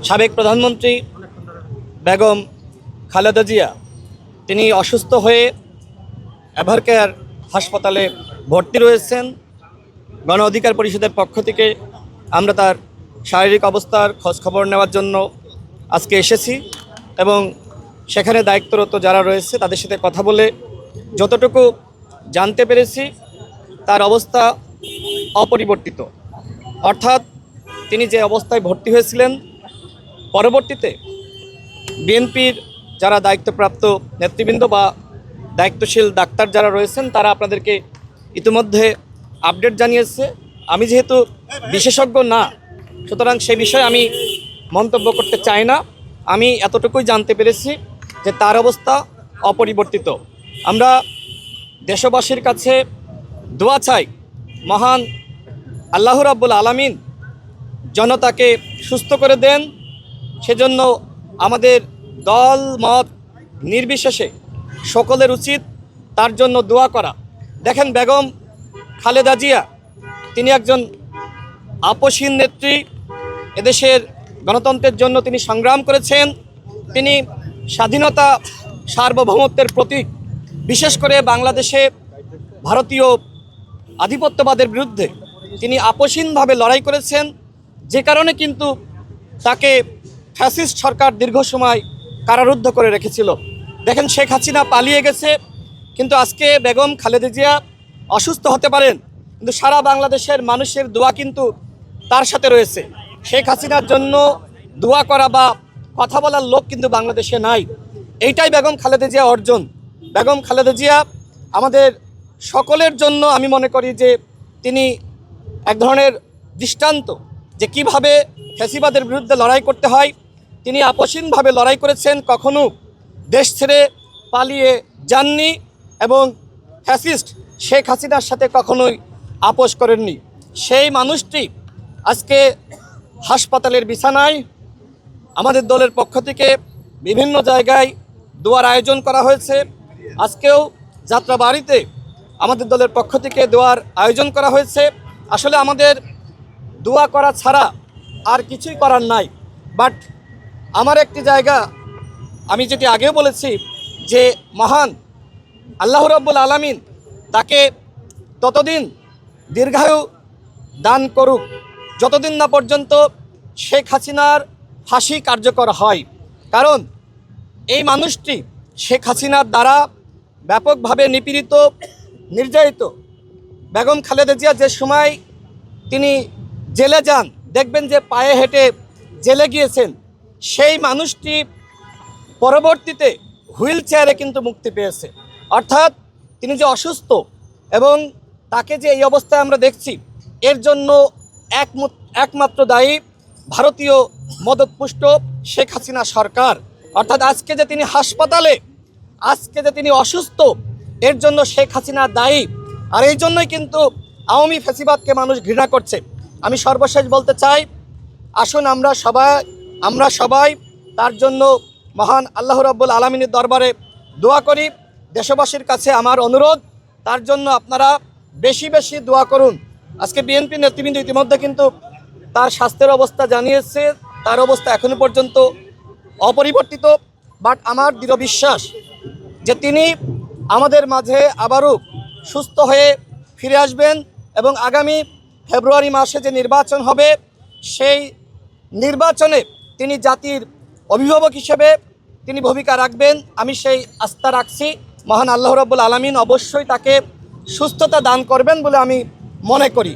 সাবেক প্রধানমন্ত্রী বেগম খালেদা জিয়া তিনি অসুস্থ হয়ে এভারকেয়ার হাসপাতালে ভর্তি রয়েছেন। গণ অধিকার পরিষদের পক্ষ থেকে আমরা তার শারীরিক অবস্থার খোঁজখবর নেওয়ার জন্য আজকে এসেছি এবং সেখানে দায়িত্বরত যারা রয়েছে তাদের সাথে কথা বলে যতটুকু জানতে পেরেছি তার অবস্থা অপরিবর্তিত, অর্থাৎ তিনি যে অবস্থায় ভর্তি হয়েছিলেন পরবর্তীতে বিএনপির যারা দায়িত্বপ্রাপ্ত নেতৃবৃন্দ বা দায়িত্বশীল ডাক্তার যারা রয়েছেন তারা আপনাদেরকে ইতিমধ্যে আপডেট জানিয়েছে। আমি যেহেতু বিশেষজ্ঞ না, সুতরাং সে বিষয়ে আমি মন্তব্য করতে চাই না। আমি এতটুকুই জানতে পেরেছি যে তার অবস্থা অপরিবর্তিত। আমরা দেশবাসীর কাছে দোয়া চাই, মহান আল্লাহ রাব্বুল আলামিন জনতাকে সুস্থ করে দেন। সেজন্য আমাদের দল মত নির্বিশেষে সকলের উচিত তার জন্য দোয়া করা। দেখেন, বেগম খালেদা জিয়া তিনি একজন আপসহীন নেত্রী। এদেশের গণতন্ত্রের জন্য তিনি সংগ্রাম করেছেন। তিনি স্বাধীনতা সার্বভৌমত্বের প্রতীক। বিশেষ করে বাংলাদেশে ভারতীয় আধিপত্যবাদের বিরুদ্ধে তিনি আপসহীনভাবে লড়াই করেছেন, যে কারণে কিন্তু তাকে ফ্যাসিস্ট সরকার দীর্ঘ সময় কারারুদ্ধ করে রেখেছিল। দেখেন, শেখ হাসিনা পালিয়ে গেছে, কিন্তু আজকে বেগম খালেদা জিয়া অসুস্থ হতে পারেন, কিন্তু সারা বাংলাদেশের মানুষের দোয়া কিন্তু তার সাথে রয়েছে। শেখ হাসিনার জন্য দোয়া করা বা কথা বলার লোক কিন্তু বাংলাদেশে নাই। এইটাই বেগম খালেদা জিয়া অর্জন। বেগম খালেদা জিয়া আমাদের সকলের জন্য আমি মনে করি যে তিনি এক ধরনের দৃষ্টান্ত, যে কিভাবে ফ্যাসিবাদের বিরুদ্ধে লড়াই করতে হয়। তিনি আপসহীনভাবে লড়াই করেছেন, কখনো দেশ ছেড়ে পালিয়ে যাননি এবং ফ্যাসিস্ট শেখ হাসিনার সাথে কখনোই আপোষ করেননি। সেই মানুষটি আজকে হাসপাতালের বিছানায়। আমাদের দলের পক্ষ থেকে বিভিন্ন জায়গায় দোয়ার আয়োজন করা হয়েছে। আজকেও যাত্রাবাড়িতে আমাদের দলের পক্ষ থেকে দোয়ার আয়োজন করা হয়েছে। আসলে আমাদের দোয়া করা ছাড়া আর কিছুই করার নাই। বাট আমার একটি জায়গা, আমি যেটি আগেও বলেছি, যে মহান আল্লাহ রাব্বুল আলামিন তাকে ততদিন দীর্ঘায়ু দান করুক যতদিন না পর্যন্ত শেখ হাসিনার ফাঁসি কার্যকর হয়। কারণ এই মানুষটি শেখ হাসিনার দ্বারা ব্যাপকভাবে নিপীড়িত, নির্যাতিত। বেগম খালেদা জিয়া যে সময় তিনি জেলে যান, দেখবেন যে পায়ে হেঁটে জেলে গিয়েছেন। সেই মানুষটি পরবর্তীতে হুইল চেয়ারে কিন্তু মুক্তি পেয়েছে। অর্থাৎ তিনি যে অসুস্থ এবং তাকে যে এই অবস্থায় আমরা দেখছি, এর জন্য একমাত্র দায়ী ভারতীয় মদতপুষ্ট শেখ হাসিনা সরকার। অর্থাৎ আজকে যে তিনি হাসপাতালে, আজকে যে তিনি অসুস্থ, এর জন্য শেখ হাসিনা দায়ী। আর এই জন্যই কিন্তু আওয়ামী ফ্যাসিবাদকে মানুষ ঘৃণা করছে। আমি সর্বশেষ বলতে চাই, আসুন আমরা সবাই তার জন্য মহান আল্লাহ রাব্বুল আলামিনের দরবারে দোয়া করি। দেশবাসীর কাছে আমার অনুরোধ, তার জন্য আপনারা বেশি বেশি দোয়া করুন। আজকে বিএনপি নেতৃবৃন্দ ইতিমধ্যে কিন্তু তার স্বাস্থ্যের অবস্থা জানিয়েছে, তার অবস্থা এখনো পর্যন্ত অপরিবর্তিত। বাট আমার দৃঢ় বিশ্বাস যে তিনি আমাদের মাঝে আবারও সুস্থ হয়ে ফিরে আসবেন এবং আগামী ফেব্রুয়ারি মাসে যে নির্বাচন হবে, সেই নির্বাচনে তিনি জাতির অভিভাবক হিসেবে তিনি ভূমিকা রাখবেন। আমি সেই আস্থা রাখছি। মহান আল্লাহ রাব্বুল আলামিন অবশ্যই তাকে সুস্থতা দান করবেন বলে আমি মনে করি।